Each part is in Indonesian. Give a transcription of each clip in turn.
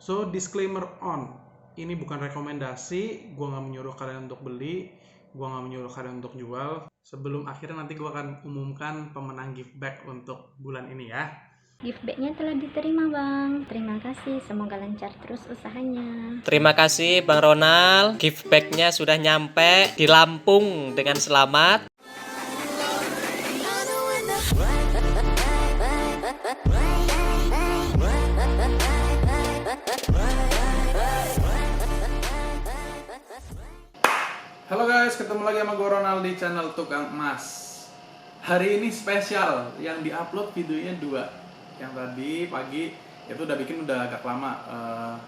So disclaimer on, ini bukan rekomendasi, gue nggak menyuruh kalian untuk beli, gue nggak menyuruh kalian untuk jual. Sebelum akhirnya nanti gue akan umumkan pemenang gift bag untuk bulan ini ya. Gift bag-nya telah diterima Bang. Terima kasih, semoga lancar terus usahanya. Terima kasih Bang Ronald. Gift bag-nya sudah nyampe di Lampung dengan selamat. Halo guys, ketemu lagi sama gue Ronald di channel Tukang Emas. Hari ini spesial, yang diupload videonya dua. Yang tadi pagi itu udah bikin udah agak lama,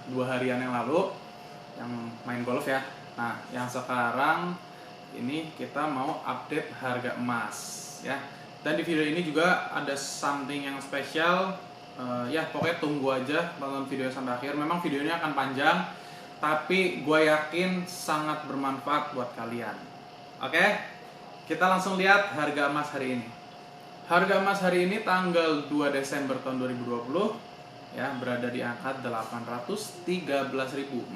2 harian yang lalu, yang main golf ya. Nah, yang sekarang ini kita mau update harga emas ya. Dan di video ini juga ada something yang spesial. Ya pokoknya tunggu aja tonton video sampai akhir. Memang videonya akan panjang, tapi gue yakin sangat bermanfaat buat kalian. Oke, kita langsung lihat harga emas hari ini. Harga emas hari ini tanggal 2 Desember tahun 2020 ya, berada di angka 813.000,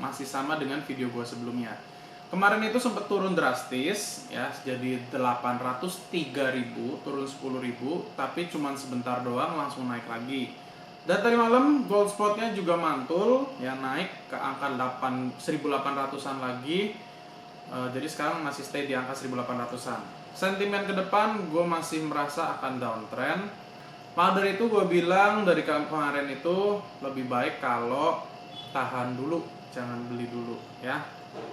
masih sama dengan video gue sebelumnya. Kemarin itu sempat turun drastis ya, jadi 803.000, turun 10.000, tapi cuman sebentar doang langsung naik lagi. Dan tadi malam gold spotnya juga mantul ya, naik ke angka 1.800-an lagi. Jadi sekarang masih stay di angka 1.800-an. Sentimen ke depan gue masih merasa akan downtrend. Maka dari itu gue bilang dari kemarin itu lebih baik kalau tahan dulu, jangan beli dulu ya.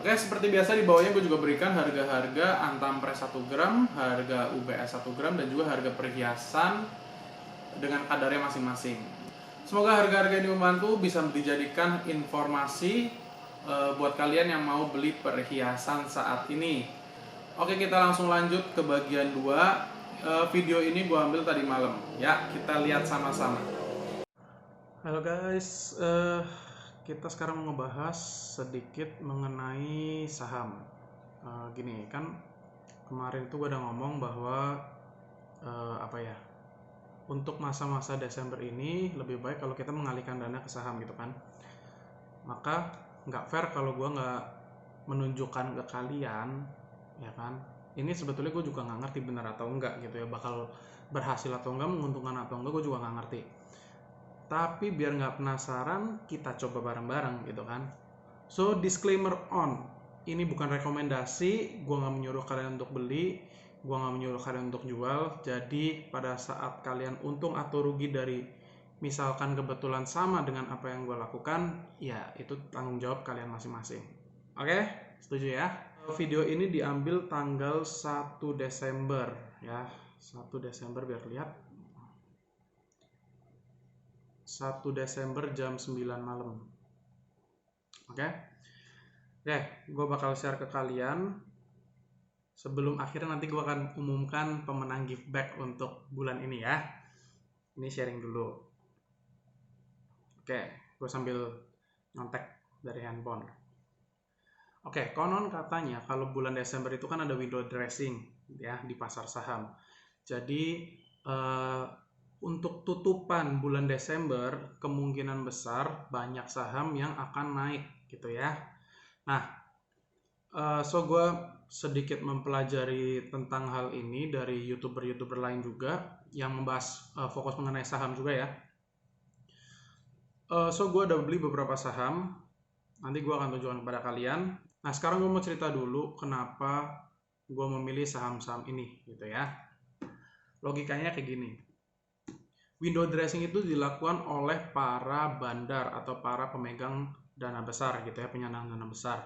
Oke, seperti biasa di bawahnya gue juga berikan harga-harga antampres 1 gram, harga UBS 1 gram, dan juga harga perhiasan dengan kadarnya masing-masing. Semoga harga-harga ini membantu, bisa dijadikan informasi buat kalian yang mau beli perhiasan saat ini. Oke, kita langsung lanjut ke bagian 2. Video ini gue ambil tadi malam ya, kita lihat sama-sama. Halo guys, kita sekarang mau ngebahas sedikit mengenai saham. Gini kan, kemarin tuh gue udah ngomong bahwa untuk masa-masa Desember ini lebih baik kalau kita mengalihkan dana ke saham gitu kan. Maka nggak fair kalau gue nggak menunjukkan ke kalian ya kan, ini sebetulnya gue juga nggak ngerti benar atau enggak gitu ya, bakal berhasil atau enggak, menguntungkan atau enggak, gue juga nggak ngerti. Tapi biar nggak penasaran, kita coba bareng-bareng gitu kan. So disclaimer on, ini bukan rekomendasi, gue nggak menyuruh kalian untuk beli, gue nggak menyuruh kalian untuk jual. Jadi pada saat kalian untung atau rugi dari misalkan kebetulan sama dengan apa yang gue lakukan, ya itu tanggung jawab kalian masing-masing. Oke, setuju ya? Video ini diambil tanggal 1 Desember ya, 1 Desember biar lihat, 1 Desember jam 9 malam. Oke, gue bakal share ke kalian. Sebelum akhirnya nanti gue akan umumkan pemenang gift bag untuk bulan ini ya. Ini sharing dulu. Oke, gue sambil nyontek dari handphone. Oke, konon katanya kalau bulan Desember itu kan ada window dressing ya di pasar saham. Jadi untuk tutupan bulan Desember kemungkinan besar banyak saham yang akan naik gitu ya. Nah, so gue sedikit mempelajari tentang hal ini dari youtuber lain juga yang membahas fokus mengenai saham juga ya. So gue udah beli beberapa saham, nanti gue akan tunjukkan kepada kalian. Nah sekarang gue mau cerita dulu kenapa gue memilih saham-saham ini gitu ya. Logikanya kayak gini, window dressing itu dilakukan oleh para bandar atau para pemegang dana besar gitu ya, penyandang dana besar.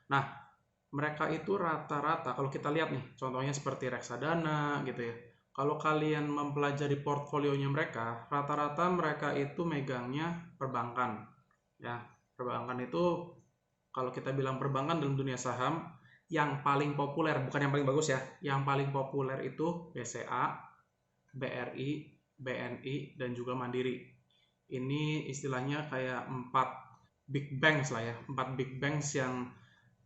Nah mereka itu rata-rata, kalau kita lihat nih contohnya seperti reksadana gitu ya, kalau kalian mempelajari portfolionya mereka, rata-rata mereka itu megangnya perbankan ya. Perbankan itu kalau kita bilang perbankan dalam dunia saham, yang paling populer, bukan yang paling bagus ya, yang paling populer itu BCA, BRI, BNI, dan juga Mandiri. Ini istilahnya kayak 4 big banks lah ya, 4 big banks yang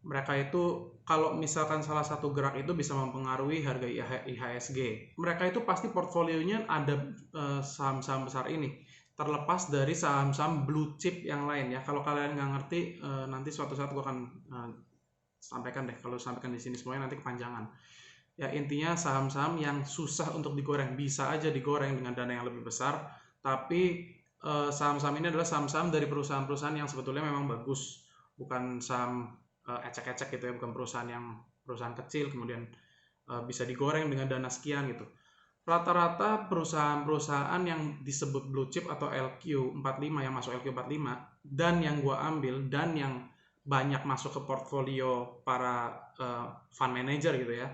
mereka itu kalau misalkan salah satu gerak itu bisa mempengaruhi harga IHSG. Mereka itu pasti portfolionya ada saham-saham besar ini. terlepas dari saham-saham blue chip yang lain ya. Kalau kalian nggak ngerti, nanti suatu saat gue akan sampaikan deh. Kalau sampaikan di sini semuanya nanti kepanjangan. Ya intinya saham-saham yang susah untuk digoreng, bisa aja digoreng dengan dana yang lebih besar, tapi saham-saham ini adalah saham-saham dari perusahaan-perusahaan yang sebetulnya memang bagus, bukan saham ecek-ecek gitu ya, bukan perusahaan kecil kemudian bisa digoreng dengan dana sekian gitu. Rata-rata perusahaan-perusahaan yang disebut blue chip atau LQ45 yang masuk LQ45 dan yang gua ambil dan yang banyak masuk ke portfolio para fund manager gitu ya,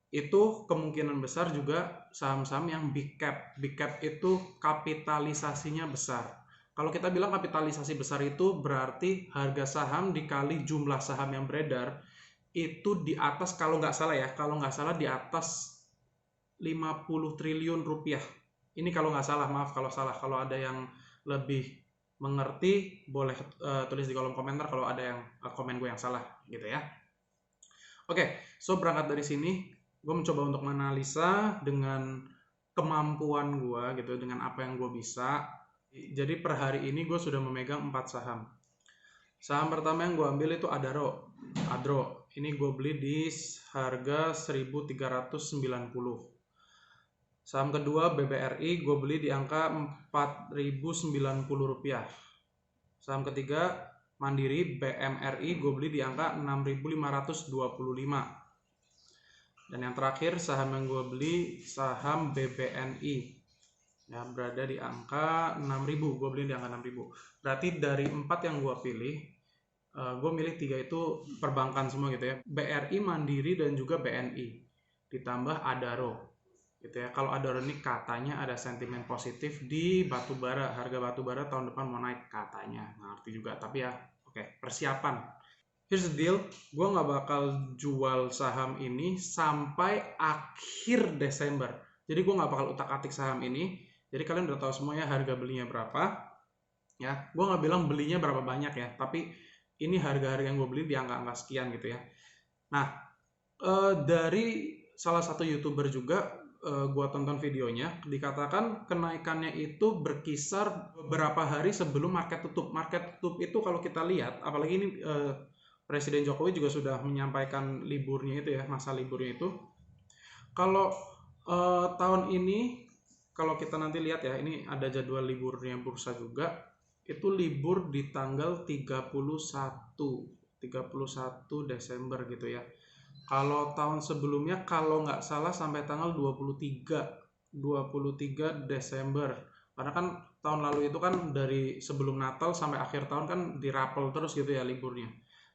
itu kemungkinan besar juga saham-saham yang big cap. Big cap itu kapitalisasinya besar. Kalau kita bilang kapitalisasi besar itu berarti harga saham dikali jumlah saham yang beredar itu di atas, kalau nggak salah di atas 50 triliun rupiah. Ini kalau nggak salah, maaf kalau salah. Kalau ada yang lebih mengerti boleh tulis di kolom komentar kalau ada yang komen gue yang salah gitu ya. Oke, so berangkat dari sini gue mencoba untuk menganalisa dengan kemampuan gue gitu, dengan apa yang gue bisa. Jadi per hari ini gue sudah memegang 4 saham. Saham pertama yang gue ambil itu Adaro. Ini gue beli di harga 1390. Saham kedua BBRI gue beli di angka 4090 rupiah. Saham ketiga Mandiri BMRI gue beli di angka 6525. Dan yang terakhir saham yang gue beli saham BBNI ya, berada di angka 6000. Gue beli di angka 6000. Berarti dari 4 yang gue pilih, gue milih 3 itu perbankan semua gitu ya, BRI, Mandiri dan juga BNI, ditambah Adaro gitu ya. Kalau Adaro ini katanya ada sentimen positif di batubara, harga batubara tahun depan mau naik katanya, nggak ngerti juga, tapi ya oke, persiapan. Here's the deal, gue nggak bakal jual saham ini sampai akhir Desember. Jadi gue nggak bakal utak-atik saham ini. Jadi kalian udah tahu semuanya harga belinya berapa. Ya, gue nggak bilang belinya berapa banyak ya, tapi ini harga-harga yang gue beli di angka-angka sekian gitu ya. Nah, dari salah satu YouTuber juga gue tonton videonya, dikatakan kenaikannya itu berkisar beberapa hari sebelum market tutup. Market tutup itu kalau kita lihat, apalagi ini Presiden Jokowi juga sudah menyampaikan liburnya itu ya, masa liburnya itu. Kalau tahun ini, kalau kita nanti lihat ya, ini ada jadwal liburnya bursa juga, itu libur di tanggal 31 Desember gitu ya. Kalau tahun sebelumnya kalau nggak salah sampai tanggal 23 Desember. Karena kan tahun lalu itu kan dari sebelum Natal sampai akhir tahun kan dirapel terus gitu ya liburnya.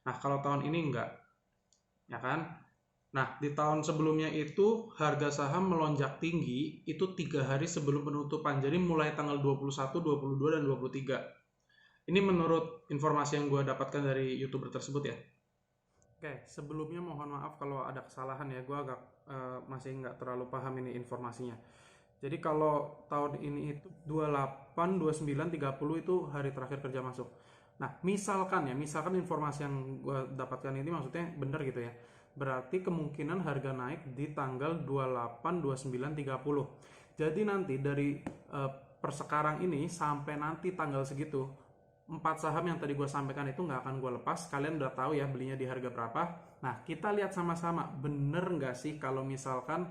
Nah, kalau tahun ini enggak. Ya kan? Nah, di tahun sebelumnya itu harga saham melonjak tinggi itu 3 hari sebelum penutupan. Jadi mulai tanggal 21, 22, dan 23. Ini menurut informasi yang gue dapatkan dari YouTuber tersebut ya. Oke, sebelumnya mohon maaf kalau ada kesalahan ya, gue agak masih nggak terlalu paham ini informasinya. Jadi kalau tahun ini itu 28, 29, 30 itu hari terakhir kerja masuk. Nah, misalkan informasi yang gue dapatkan ini maksudnya benar gitu ya. Berarti kemungkinan harga naik di tanggal 28, 29, 30. Jadi nanti dari per sekarang ini sampai nanti tanggal segitu, 4 saham yang tadi gue sampaikan itu nggak akan gue lepas. Kalian udah tahu ya belinya di harga berapa. Nah, kita lihat sama-sama bener nggak sih kalau misalkan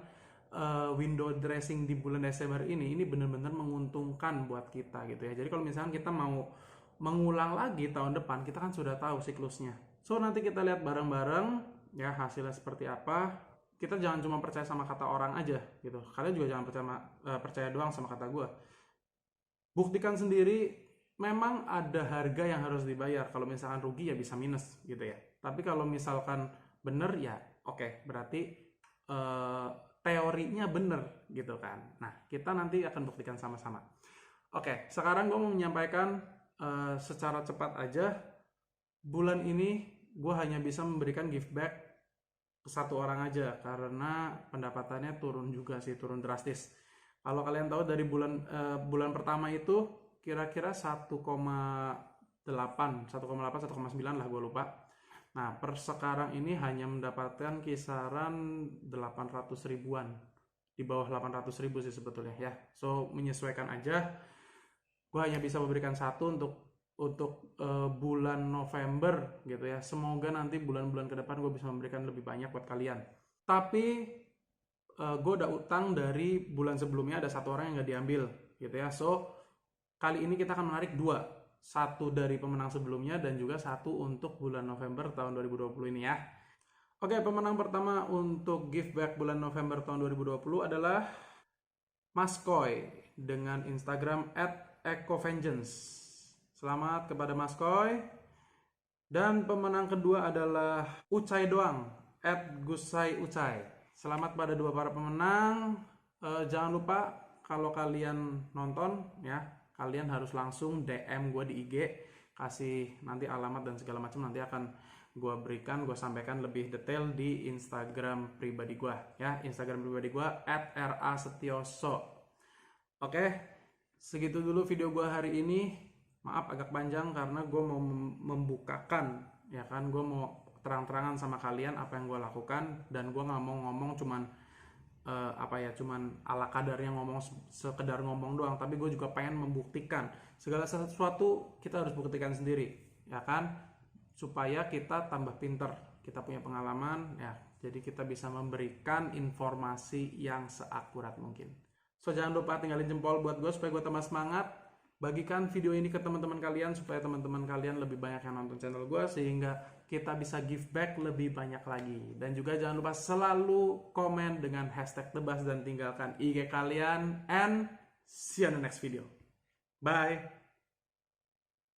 window dressing di bulan Desember ini bener-bener menguntungkan buat kita gitu ya. Jadi kalau misalkan kita mau mengulang lagi tahun depan, kita kan sudah tahu siklusnya. So nanti kita lihat bareng-bareng ya hasilnya seperti apa. Kita jangan cuma percaya sama kata orang aja gitu. Kalian juga jangan percaya doang sama kata gue. Buktikan sendiri. Memang ada harga yang harus dibayar. Kalau misalkan rugi ya bisa minus gitu ya. Tapi kalau misalkan bener ya oke, berarti teorinya bener gitu kan. Nah, kita nanti akan buktikan sama-sama. Oke, sekarang gue mau menyampaikan secara cepat aja. Bulan ini gue hanya bisa memberikan give back ke 1 orang aja karena pendapatannya turun juga sih, turun drastis. Kalau kalian tahu dari bulan pertama itu kira-kira 1,8, 1,9 lah gue lupa. Nah, per sekarang ini hanya mendapatkan kisaran 800 ribuan. Di bawah 800 ribu sih sebetulnya ya. So, menyesuaikan aja. Gue hanya bisa memberikan satu untuk bulan November gitu ya. Semoga nanti bulan-bulan ke depan gue bisa memberikan lebih banyak buat kalian. Tapi gue udah utang dari bulan sebelumnya, ada satu orang yang nggak diambil gitu ya. So kali ini kita akan menarik dua, satu dari pemenang sebelumnya dan juga satu untuk bulan November tahun 2020 ini ya. Oke, pemenang pertama untuk give back bulan November tahun 2020 adalah Mas Koy dengan Instagram @ecovengeance. Selamat kepada Mas Koy. Dan pemenang kedua adalah Ucai Doang @gusai_ucai. Selamat pada dua para pemenang. Jangan lupa kalau kalian nonton ya, kalian harus langsung DM gue di IG, kasih nanti alamat dan segala macam, nanti akan gue berikan, gue sampaikan lebih detail di Instagram pribadi gue ya. Instagram pribadi gue @rasetioso. Oke, segitu dulu video gue hari ini. Maaf agak panjang karena gue mau membukakan ya kan, gue mau terang-terangan sama kalian apa yang gue lakukan, dan gue nggak mau ngomong cuman cuman ala kadarnya, ngomong sekedar ngomong doang, tapi gue juga pengen membuktikan segala sesuatu. Kita harus buktikan sendiri ya kan, supaya kita tambah pinter, kita punya pengalaman ya, jadi kita bisa memberikan informasi yang seakurat mungkin. So jangan lupa tinggalin jempol buat gue supaya gue tambah semangat. Bagikan video ini ke teman-teman kalian supaya teman-teman kalian lebih banyak yang nonton channel gue, sehingga kita bisa give back lebih banyak lagi. Dan juga jangan lupa selalu komen dengan #tebas dan tinggalkan IG kalian, and see you on the next video. Bye.